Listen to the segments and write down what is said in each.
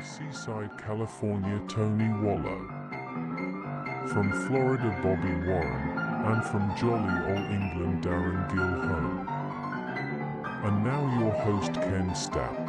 Seaside, California, Tony Wallow. From Florida, Bobby Warren. And from jolly old England, Darren Gilhone. And now your host, Ken Stout.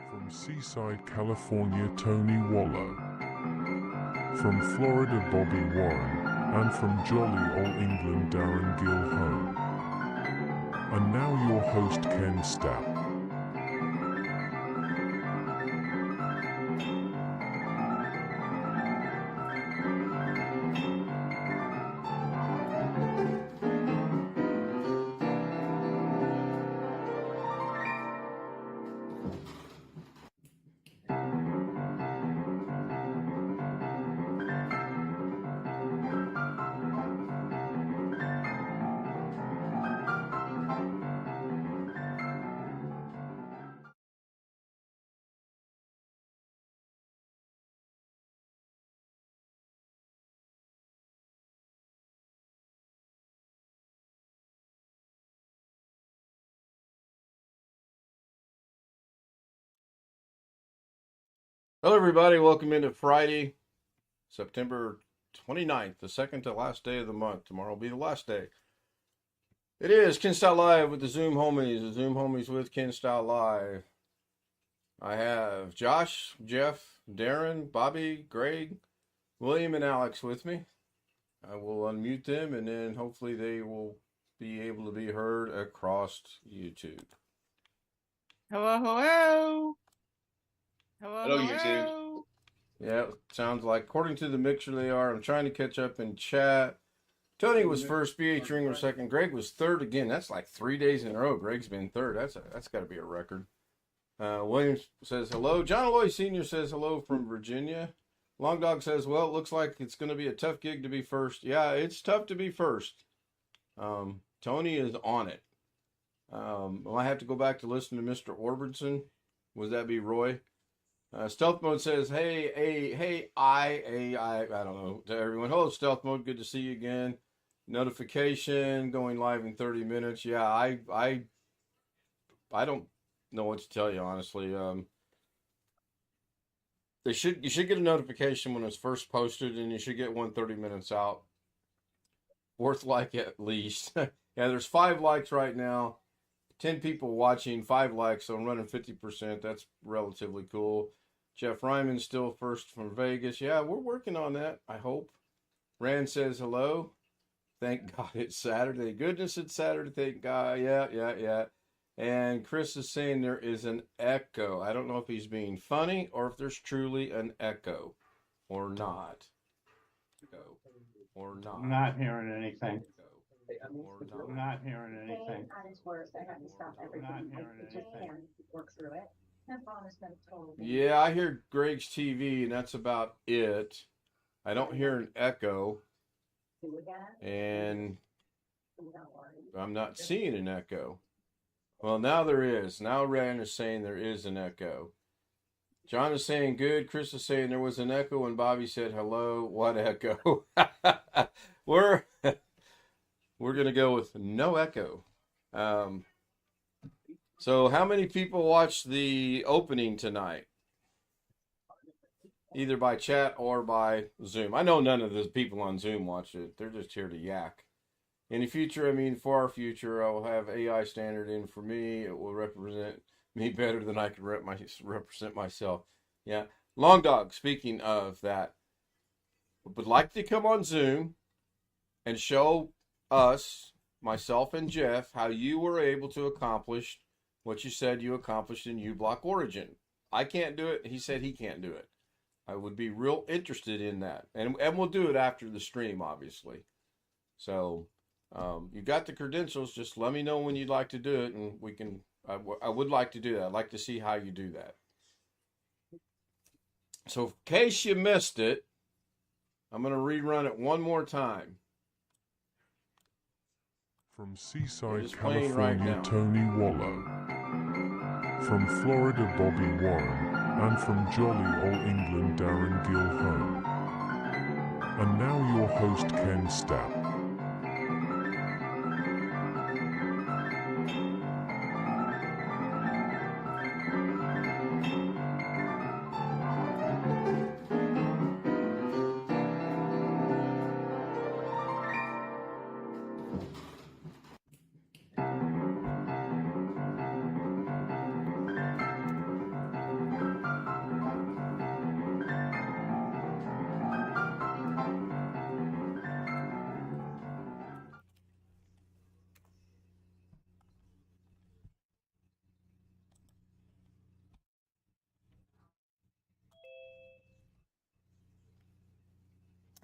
From Seaside, California, Tony Wallow. From Florida, Bobby Warren. And from jolly old England, Darren Gilhone. And now your host, Ken Stout. Hello, everybody. Welcome into Friday, September 29th, the second to last day of the month. Tomorrow will be the last day. It is Ken Style Live with the Zoom homies. The Zoom homies with Ken Style Live. I have Josh, Jeff, Darren, Bobby, Greg, William, and Alex with me. I will unmute them, and then hopefully they will be able to be heard across YouTube. Hello, hello. Hello, YouTube. Yeah, sounds like, according to the mixer, they are. I'm trying to catch up in chat. Tony was first, BH Ring was second. Greg was third again. That's like 3 days in a row. Greg's been third. That's got to be a record. Williams says hello. John Aloy Sr. says hello from Virginia. Long Dog says, well, it looks like it's going to be a tough gig to be first. Yeah, it's tough to be first. Tony is on it. I have to go back to listen to Mr. Orbison. Would that be Roy? Stealth Mode says, hey, I don't know, to everyone. Hello, Stealth Mode. Good to see you again. Notification going live in 30 minutes. Yeah, I don't know what to tell you, honestly. You should get a notification when it's first posted, and you should get one 30 minutes out. Worth like at least. Yeah, there's 5 likes right now. 10 people watching, 5 likes, so I'm running 50%. That's relatively cool. Jeff Ryman's still first from Vegas. Yeah, we're working on that, I hope. Rand says hello. Thank God it's Saturday. Goodness, it's Saturday. Thank God. Yeah. And Chris is saying there is an echo. I don't know if he's being funny or if there's truly an echo or not. Or not. I'm not hearing anything. Or I'm not hearing anything. At its worst, I have to stop everything. I just can't work through it. My phone has been a total. Yeah, I hear Greg's TV, and that's about it. I don't hear an echo, and I'm not seeing an echo. Well, now there is. Now Rand is saying there is an echo. John is saying good. Chris is saying there was an echo, and Bobby said hello. What echo? We're gonna go with no echo. So how many people watched the opening tonight? Either by chat or by Zoom. I know none of the people on Zoom watched it. They're just here to yak. In the future, far future, I will have AI standard in for me. It will represent me better than I could represent myself. Yeah. Long Dog, speaking of that, would like to come on Zoom and show us, myself and Jeff, how you were able to accomplish what you said you accomplished in U-Block Origin. I can't do it. He said he can't do it. I would be real interested in that. And we'll do it after the stream, obviously. So you got the credentials. Just let me know when you'd like to do it, and we can. I would like to do that. I'd like to see how you do that. So in case you missed it, I'm going to rerun it one more time. From Seaside, Just playing right California, now. Tony Wallow. From Florida, Bobby Warren. And from jolly old England, Darren Gilhone. And now your host, Ken Stout.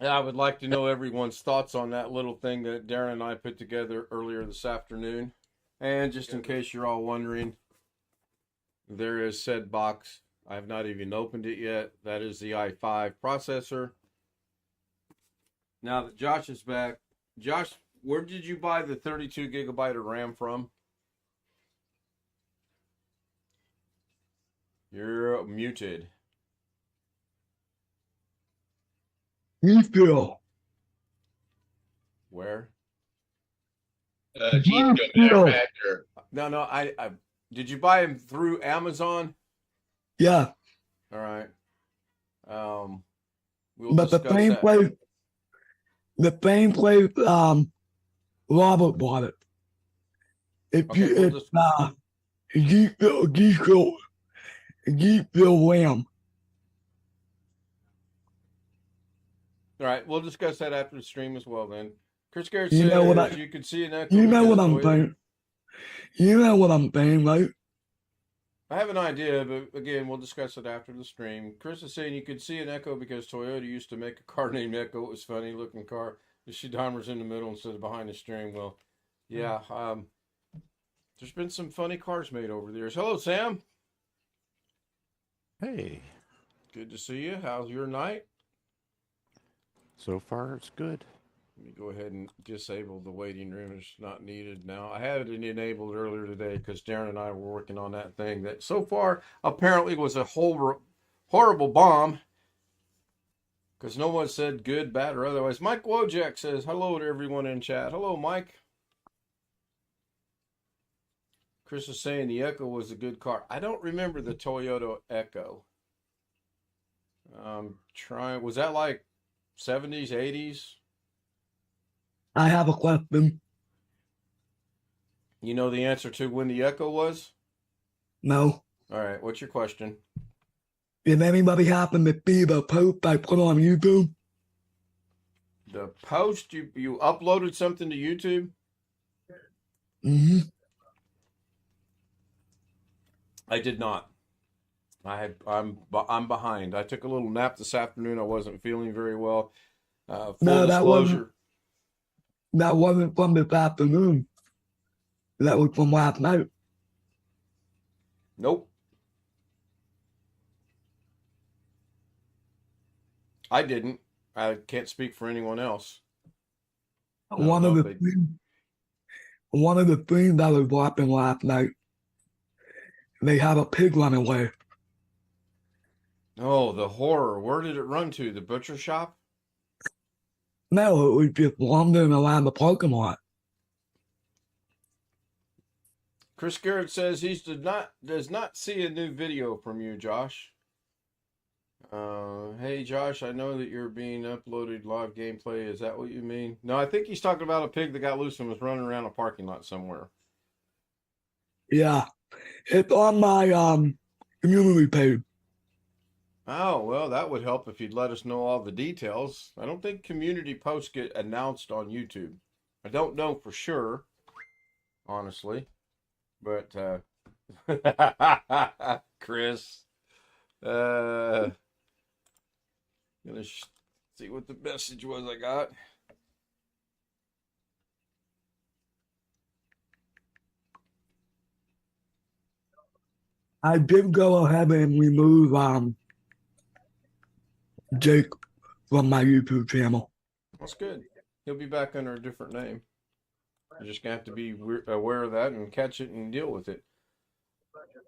Yeah, I would like to know everyone's thoughts on that little thing that Darren and I put together earlier this afternoon. And just in case you're all wondering, there is said box. I have not even opened it yet. That is the i5 processor. Now that Josh is back, Josh, where did you buy the 32 gigabyte of RAM from? You're muted. Refill. Where? Jeep manufacturer. No, I did you buy them through Amazon? Yeah, All right. We'll but the discuss same that. place, Robert bought it. If Okay, you, we'll it's Geekville Lamb. All right, we'll discuss that after the stream as well. Then Chris Garrett You says know what you could see an echo. You know because what I'm Toyota- saying. You know what I'm saying, right? I have an idea, but again, we'll discuss it after the stream. Chris is saying you could see an echo because Toyota used to make a car named Echo. It was a funny looking car. The Shidammer's in the middle instead of behind the steering wheel. Yeah, there's been some funny cars made over the years. Hello, Sam. Hey, Good to see you. How's your night? so far it's good. Let me go ahead and disable the waiting room. It's not needed now. I had it enabled earlier today because Darren and I were working on that thing that so far apparently was a horrible bomb because no one said good, bad, or otherwise. Mike Wojak says hello to everyone in chat. Hello, Mike. Chris is saying the Echo was a good car. I don't remember the Toyota Echo. Was that like 70s, 80s? I have a question. You know the answer to when the Echo was? No. All right, what's your question? Did anybody happen to see the post I put on YouTube? The post, you uploaded something to YouTube? Mm-hmm. I did not. I'm behind. I took a little nap this afternoon. I wasn't feeling very well. Full No, disclosure. That wasn't from this afternoon. That was from last night. Nope. I didn't. I can't speak for anyone else. One of the things I was watching last night, they had a pig run away. Oh, the horror. Where did it run to? The butcher shop? No, it was just wandering around the parking lot. Chris Garrett says he does not see a new video from you, Josh. Hey, Josh, I know that you're being uploaded live gameplay. Is that what you mean? No, I think he's talking about a pig that got loose and was running around a parking lot somewhere. Yeah, It's on my community page. Oh, well, that would help if you'd let us know all the details. I don't think community posts get announced on YouTube. I don't know for sure, honestly, but Chris, gonna see what the message was I got. I did go ahead and remove Jake from my YouTube channel. That's good. He'll be back under a different name. You're just gonna have to be aware of that and catch it and deal with it.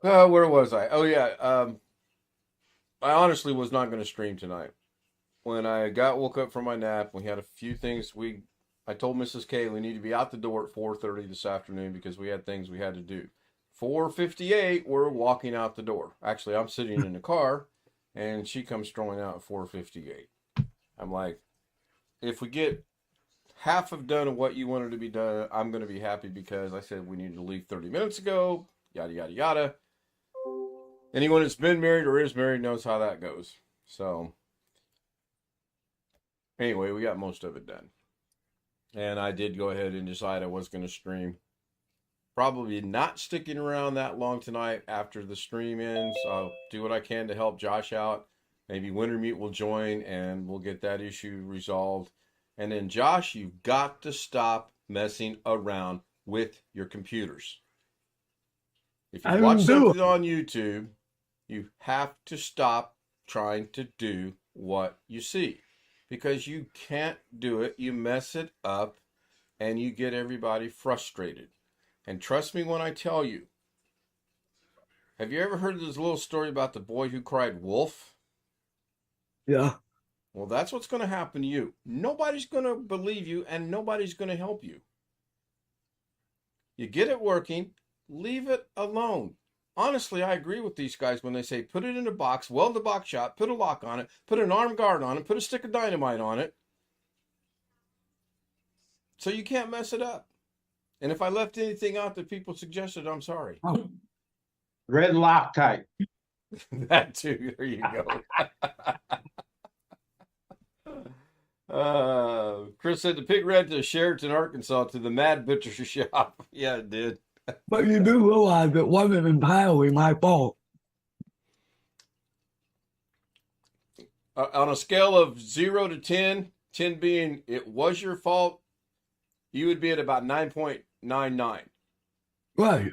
Where was I? Oh yeah. I honestly was not going to stream tonight. When I woke up from my nap, we had a few things. I told Mrs. K we need to be out the door at 4:30 this afternoon because we had things we had to do. 4:58, we're walking out the door. Actually, I'm sitting in the car, and she comes strolling out at 4:58. I'm like, if we get half of done of what you wanted to be done, I'm going to be happy because I said we needed to leave 30 minutes ago, yada, yada, yada. Anyone that's been married or is married knows how that goes. So, anyway, we got most of it done. And I did go ahead and decide I was going to stream. Probably not sticking around that long tonight after the stream ends. I'll do what I can to help Josh out. Maybe Wintermute will join and we'll get that issue resolved. And then, Josh, you've got to stop messing around with your computers. If you watch something on YouTube, you have to stop trying to do what you see. Because you can't do it. You mess it up and you get everybody frustrated. And trust me when I tell you. Have you ever heard this little story about the boy who cried wolf? Yeah. Well, that's what's going to happen to you. Nobody's going to believe you and nobody's going to help you. You get it working, leave it alone. Honestly, I agree with these guys when they say put it in a box, weld the box shot, put a lock on it, put an armed guard on it, put a stick of dynamite on it. So you can't mess it up. And if I left anything out that people suggested, I'm sorry. Oh. Red Loctite. That too. There you go. Chris said the pig ran to Sheraton, Arkansas to the Mad Butcher shop. Yeah, it did. But you do realize it wasn't entirely my fault. On a scale of 0 to 10, 10 being it was your fault, you would be at about 9.99. Right.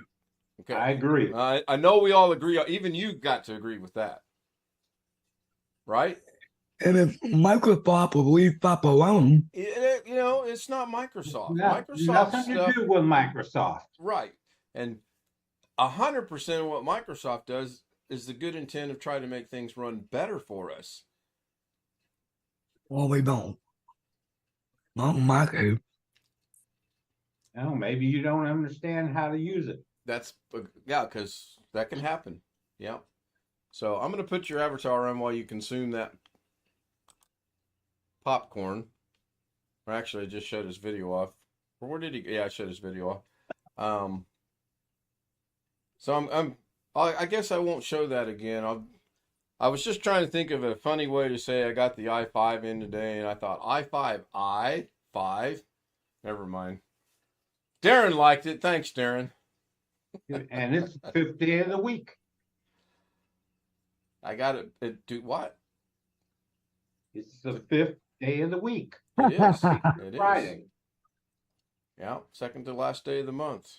Okay. I agree. I know we all agree. Even you got to agree with that. Right? And if Microsoft will leave stuff alone. It's not Microsoft. Microsoft nothing stuff, to do with Microsoft. Right. And 100% of what Microsoft does is the good intent of trying to make things run better for us. Well, we don't. Not in my case. No, maybe you don't understand how to use it. Because that can happen. Yeah. So I'm going to put your avatar on while you consume that popcorn. Or actually, I just shut his video off. Or where did he? Yeah, I shut his video off. So I guess I won't show that again. I was just trying to think of a funny way to say I got the i5 in today, and I thought i5. Never mind. Darren liked it. Thanks, Darren. And it's the 5th day of the week. I got it. Do what? It's the 5th day of the week. It is. It is. Friday. Yeah, second to last day of the month.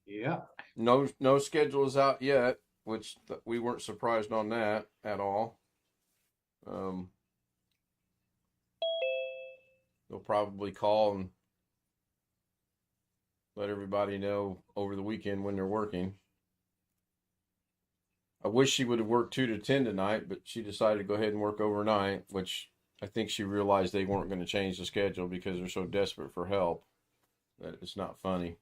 Yeah. No schedule is out yet, which we weren't surprised on that at all. They'll probably call and let everybody know over the weekend when they're working. I wish she would have worked 2 to 10 tonight, but she decided to go ahead and work overnight, which I think she realized they weren't going to change the schedule because they're so desperate for help that it's not funny.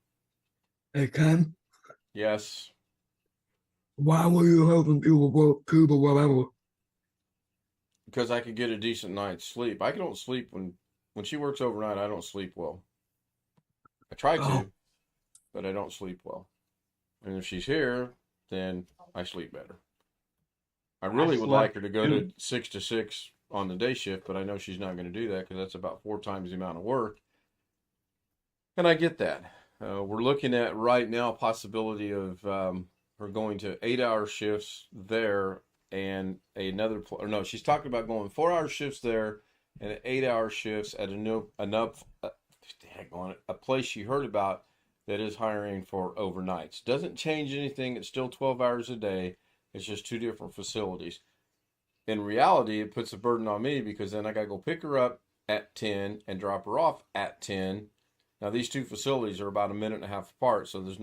Hey, Ken, Yes. why were you helping people work tube or whatever? Because I could get a decent night's sleep. I don't sleep when she works overnight. I don't sleep well. I try to, but I don't sleep well. And if she's here, then I sleep better. I I really would like slept her to go too. to 6 to 6 on the day shift, but I know she's not going to do that because that's about 4 times the amount of work. And I get that. We're looking at right now a possibility of her going to 8-hour shifts there and another, or no, she's talking about going 4-hour shifts there and 8-hour shifts at a place she heard about that is hiring for overnights. Doesn't change anything. It's still 12 hours a day. It's just 2 different facilities. In reality, it puts a burden on me because then I got to go pick her up at 10 and drop her off at 10. Now these 2 facilities are about a minute and a half apart, so there's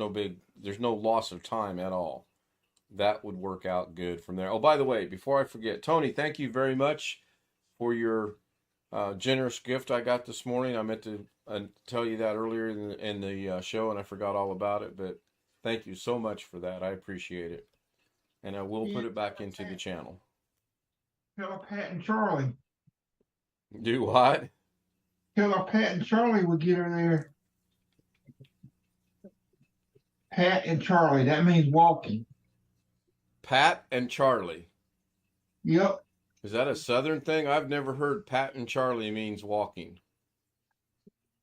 no loss of time at all. That would work out good from there. Oh, by the way, before I forget, Tony, thank you very much for your generous gift I got this morning. I meant to tell you that earlier in the show, and I forgot all about it. But thank you so much for that. I appreciate it, and I will put it back into the channel. Tell Pat and Charlie. Do what? Tell Pat and Charlie would get her there. Pat and Charlie. That means walking. Pat and Charlie. Yep. Is that a Southern thing? I've never heard Pat and Charlie means walking.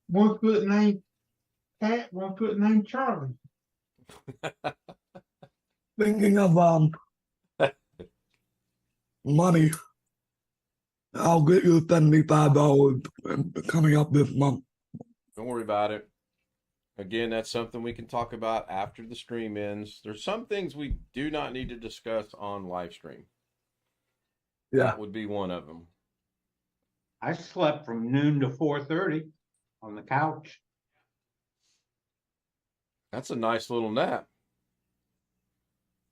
One foot named Pat, one foot named Charlie. Thinking of money, I'll get you $75 coming up this month. Don't worry about it. Again, that's something we can talk about after the stream ends. There's some things we do not need to discuss on live stream. Yeah. That would be one of them. I slept from noon to 4:30 on the couch. That's a nice little nap.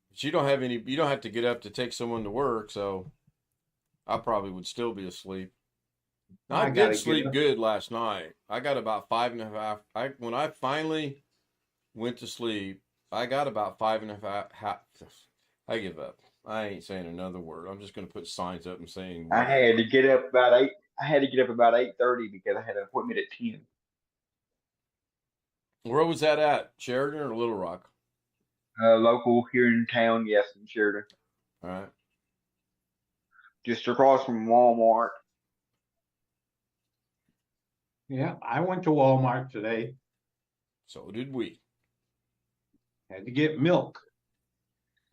But you don't have to get up to take someone to work, so I probably would still be asleep. I gotta did sleep get up. good last night. I got about 5.5. When I finally went to sleep, I got about 5.5. I give up. I ain't saying another word. I'm just going to put signs up and saying. I had to get up about 8. I had to get up about 8:30 because I had an appointment at 10. Where was that at? Sheridan or Little Rock? Local here in town, yes, in Sheridan, All right. just across from Walmart. Yeah, I went to Walmart today. So did we. Had to get milk.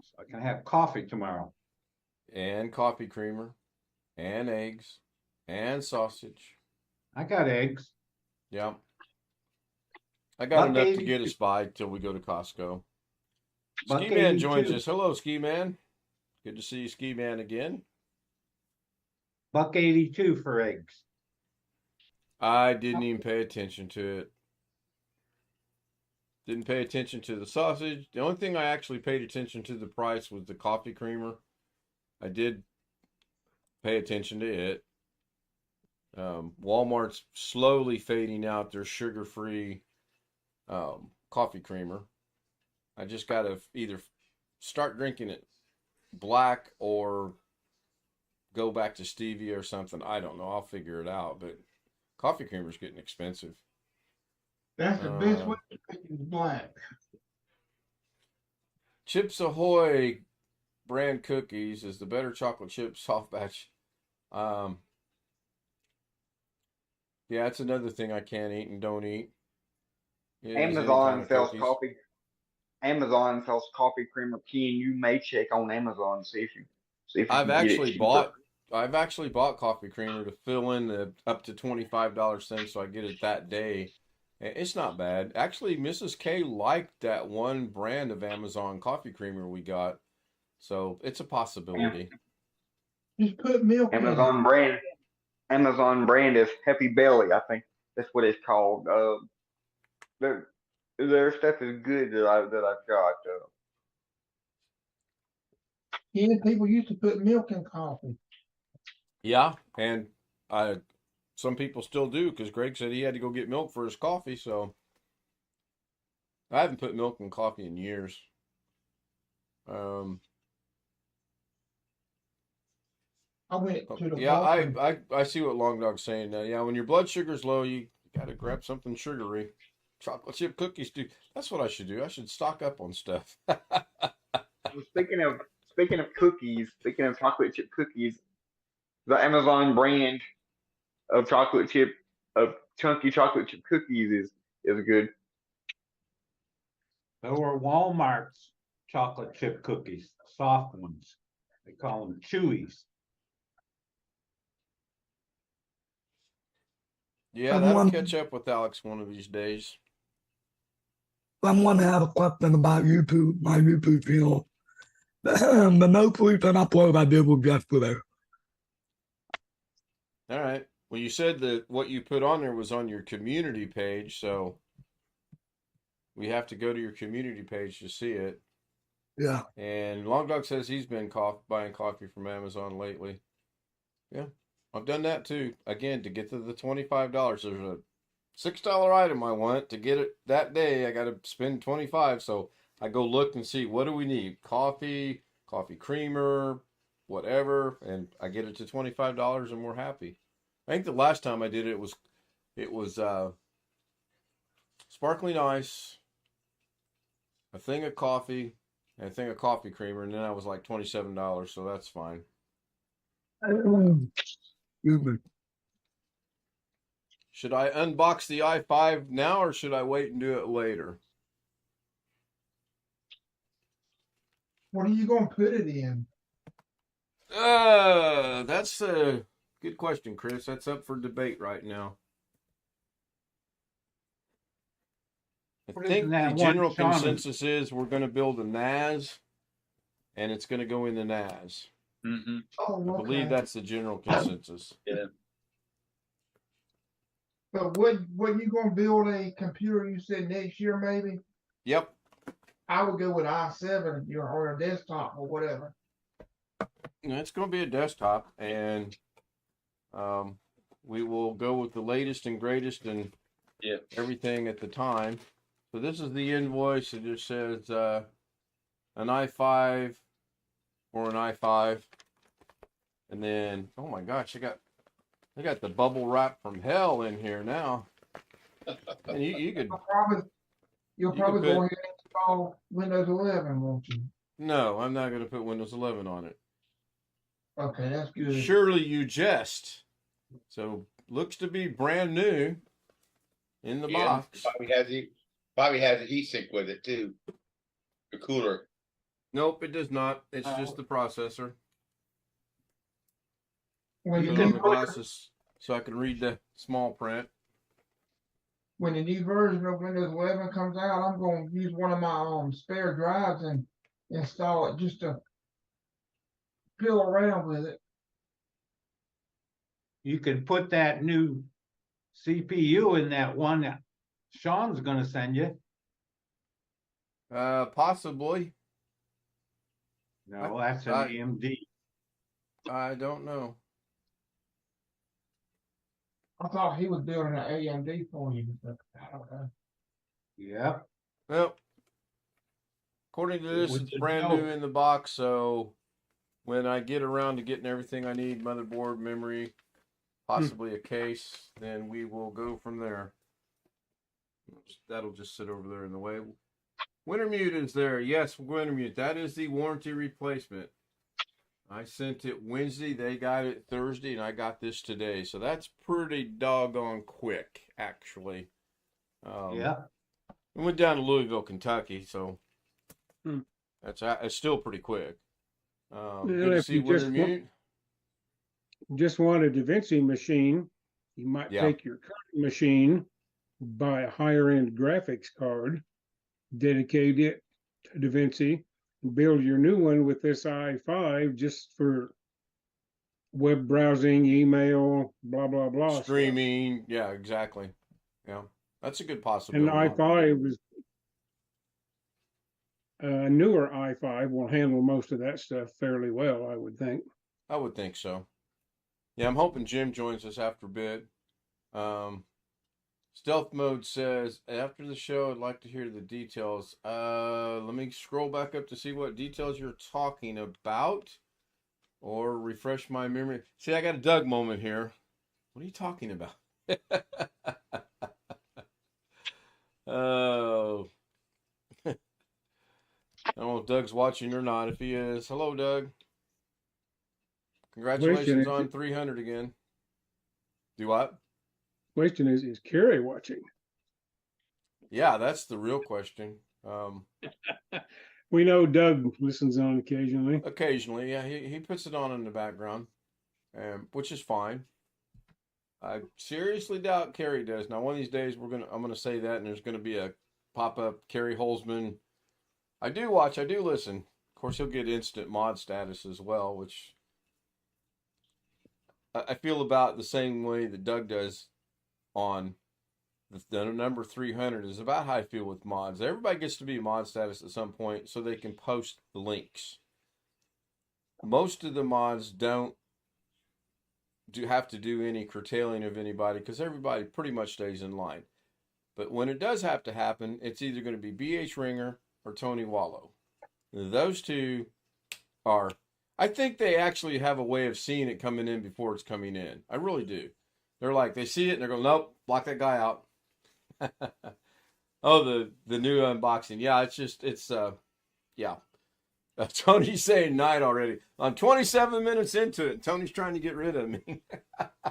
So I can have coffee tomorrow. And coffee creamer. And eggs. And sausage. I got eggs. Yeah. I got Buck enough to get 82. us by till we go to Costco. Buck Ski Man joins 82. us. Hello, Ski Man. Good to see you, Ski Man, again. $1.82 for eggs. I didn't even pay attention to it. Didn't pay attention to the sausage. The only thing I actually paid attention to the price was the coffee creamer. I did pay attention to it. Walmart's slowly fading out their sugar-free coffee creamer. I just got to either start drinking it black or go back to stevia or something. I don't know. I'll figure it out. But coffee creamer's getting expensive. That's the best way to make it black. Chips Ahoy brand cookies is the better chocolate chip soft batch. Yeah, it's another thing I can't eat and don't eat. Is any Amazon kind of sells cookies. coffee. Amazon sells coffee creamer. Ken, you may check on Amazon and see if you I've can get it cheaper. I've actually bought coffee creamer to fill in the up to $25 thing, so I get it that day. It's not bad. Actually, Mrs. K liked that one brand of Amazon coffee creamer we got, so it's a possibility. Just put milk in it. Amazon brand is Happy Belly. I think that's what it's called. Their stuff is good that I've got. Yeah, people used to put milk in coffee. Yeah, and some people still do because Greg said he had to go get milk for his coffee, so I haven't put milk in coffee in years. I went to the I see what Long Dog's saying now. Yeah, when your blood sugar's low, you got to grab something sugary. Chocolate chip cookies, dude. That's what I should do. I should stock up on stuff. Well, speaking of cookies, speaking of chocolate chip cookies, the Amazon brand of chunky chocolate chip cookies is good. So are Walmart's chocolate chip cookies, soft ones. They call them chewies. Yeah, I'm that'll one. catch up with Alex one of these days. Someone had a question about YouTube, my YouTube channel. The most recent upload I did was yesterday. All right. Well, you said that what you put on there was on your community page, so we have to go to your community page to see it. Yeah. And Long Dog says he's been buying coffee from Amazon lately. Yeah, I've done that too. Again, to get to the $25, there's a $6 item I want. To get it that day, I got to spend 25. So I go look and see, what do we need? Coffee creamer, whatever, and I get it to $25 and we're happy. I think the last time I did it was sparkling ice, a thing of coffee, and a thing of coffee creamer, and then I was like $27, so that's fine. Excuse me. Should I unbox the i5 now, or should I wait and do it later? What are you gonna put it in? That's a good question, Chris. That's up for debate right now. I What think is that the one, general Sean? consensus is we're going to build a NAS, and it's going to go in the NAS. Mm-hmm. Oh, I believe okay. that's the general consensus. Yeah. But what you gonna build a computer? You said next year maybe. Yep. I would go with i7 if you're or a desktop or whatever. It's going to be a desktop, and we will go with the latest and greatest and Yeah. everything at the time. So this is the invoice. It just says an i5 or an i5, and then oh my gosh, I got the bubble wrap from hell in here now. And you could You'll You probably could go put- ahead and install Windows 11, won't you? no, I'm not going to put Windows 11 on it. Okay, that's good. Surely you jest. So looks to be brand new in the box. Probably has a heat sink with it too. The cooler. Nope, it does not. It's just the processor. When the Put on new the version, glasses so I can read the small print. when the new version of Windows 11 comes out, I'm going to use one of my spare drives and install it just to fiddle around with it. You can put that new CPU in that one that Sean's gonna send you. Possibly. No, that's an I- AMD. I don't know. I thought he was building an AMD for you, but I don't know. Yep. Well, according to this, With it's the brand Dell. new in the box. So when I get around to getting everything I need, motherboard, memory, possibly a case, then we will go from there. That'll just sit over there in the way. Wintermute is there. Yes, Wintermute. That is the warranty replacement. I sent it Wednesday. They got it Thursday, and I got this today. So that's pretty doggone quick, actually. Yeah. We went down to Louisville, Kentucky, so Hmm. it's still pretty quick. Well, Good to if see you just Wintermute. Just want a DaVinci machine, you might Yeah. take your current machine, buy a higher end graphics card, dedicate it to DaVinci, and build your new one with this i5 just for web browsing, email, blah, blah, blah. stuff. Streaming. Yeah, exactly. Yeah, that's a good And possibility. the i5 is a newer i5 will handle most of that stuff fairly well, I would think. I would think so. Yeah, I'm hoping Jim joins us after a bit. Stealth Mode says, after the show, I'd like to hear the details. Let me scroll back up to see what details you're talking about, or refresh my memory. See, I got a Doug moment here. What are you talking about? Oh, I don't know if Doug's watching or not. If he is, hello, Doug. Congratulations on 300 again. Do what? Question is Kerry watching? Yeah, that's the real question. We know Doug listens on occasionally. Occasionally, yeah, he puts it on in the background, which is fine. I seriously doubt Kerry does. Now, one of these days, I'm gonna say that, and there's gonna be a pop up Kerry Holzman. I do watch, I do listen. Of course, he'll get instant mod status as well, which I feel about the same way that Doug does on the number 300 is about how I feel with mods. Everybody gets to be mod status at some point so they can post the links. Most of the mods don't have to do any curtailing of anybody because everybody pretty much stays in line. But when it does have to happen, it's either going to be BH Ringer or Tony Wallow. Those two are, I think they actually have a way of seeing it coming in before it's coming in. I really do. They're like, they see it and they're going, nope, block that guy out. Oh, the new unboxing. Yeah, yeah. Tony's saying night already. I'm 27 minutes into it. Tony's trying to get rid of me.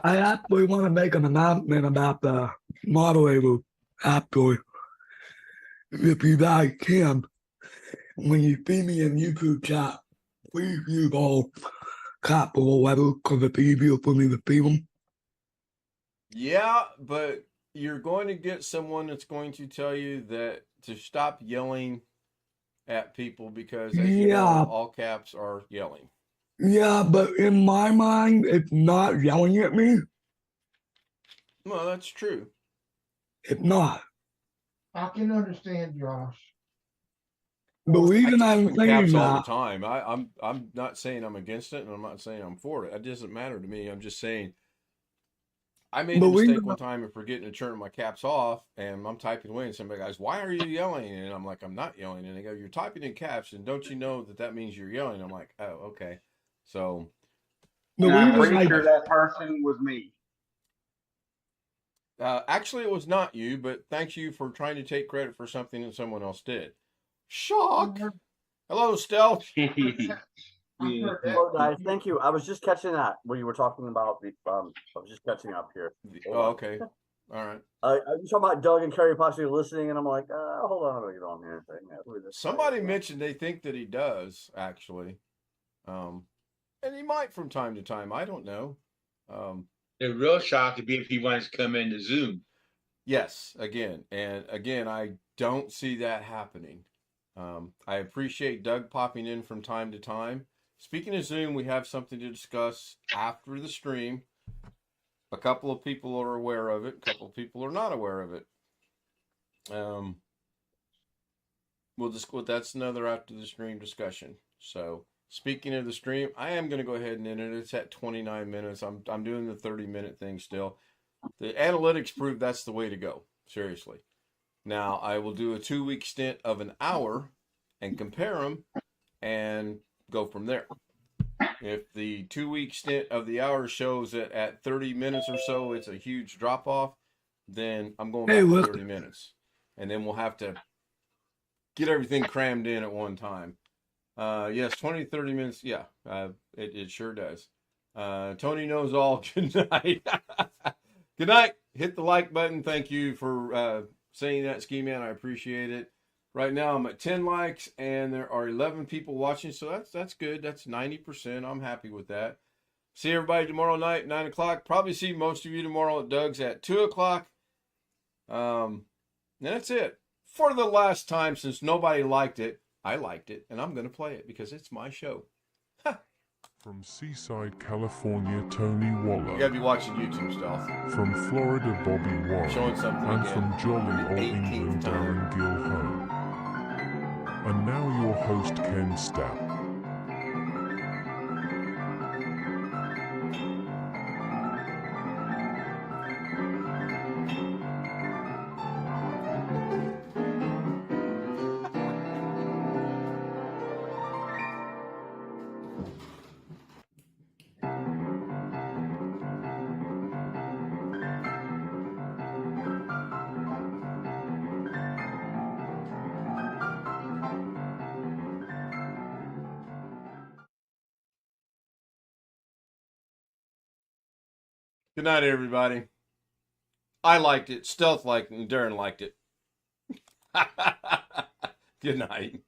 I actually want to make an announcement about the moderator actually. If you guys can, when you see me in YouTube chat, please use all capital letters because it's easier for me to see them. Yeah, but you're going to get someone that's going to tell you that to stop yelling at people because, as you know, all caps are yelling. Yeah, but in my mind, it's not yelling at me. Well, that's true. It's not. I can understand, Josh. The reason I'm saying caps all the that, time. I'm not saying I'm against it, and I'm not saying I'm for it. It doesn't matter to me. I'm just saying I made a mistake one time of forgetting to turn my caps off, and I'm typing away, and somebody goes, "Why are you yelling?" And I'm like, "I'm not yelling." And they go, "You're typing in caps, and don't you know that means you're yelling?" I'm like, "Oh, okay." So, and I'm pretty sure that person was me. Actually, it was not you, but thanks you for trying to take credit for something that someone else did. Shock. Hello, Stealth. Hello, guys. Thank you. I was just catching that when you were talking about the. I was just catching up here. Oh, okay. All right. You talking about Doug and Kerry possibly listening, and I'm like, hold on, I'm gonna get on here. Somebody mentioned they think that he does actually, and he might from time to time. I don't know. The real shock would be if he wants to come into Zoom. Yes, again, I don't see that happening. I appreciate Doug popping in from time to time. Speaking of Zoom, we have something to discuss after the stream. A couple of people are aware of it. A couple of people are not aware of it. That's another after the stream discussion. So speaking of the stream, I am going to go ahead and end it. It's at 29 minutes. I'm doing the 30-minute thing still. The analytics prove that's the way to go. Seriously. Now I will do a 2-week stint of an hour and compare them and go from there. If the 2-week stint of the hour shows that at 30 minutes or so it's a huge drop off, then I'm going back to 30 minutes. And then we'll have to get everything crammed in at one time. Yes, 20 to 30 minutes. Yeah, it sure does. Tony knows all. Good night. Good night. Hit the like button. Thank you for saying that, Ski Man. I appreciate it. Right now I'm at 10 likes and there are 11 people watching, so that's good. That's 90%. I'm happy with that. See everybody tomorrow night, 9 o'clock. Probably see most of you tomorrow at Doug's at 2 o'clock. And that's it. For the last time, since nobody liked it, I liked it, and I'm going to play it because it's my show. From Seaside, California, Tony Waller. You gotta be watching YouTube stuff. From Florida, Bobby Warren. Showing something and again. from jolly old England, Darren Gilhone. And now your host, Ken Stout. Good night, everybody. I liked it. Stealth liked it. And Darren liked it. Good night.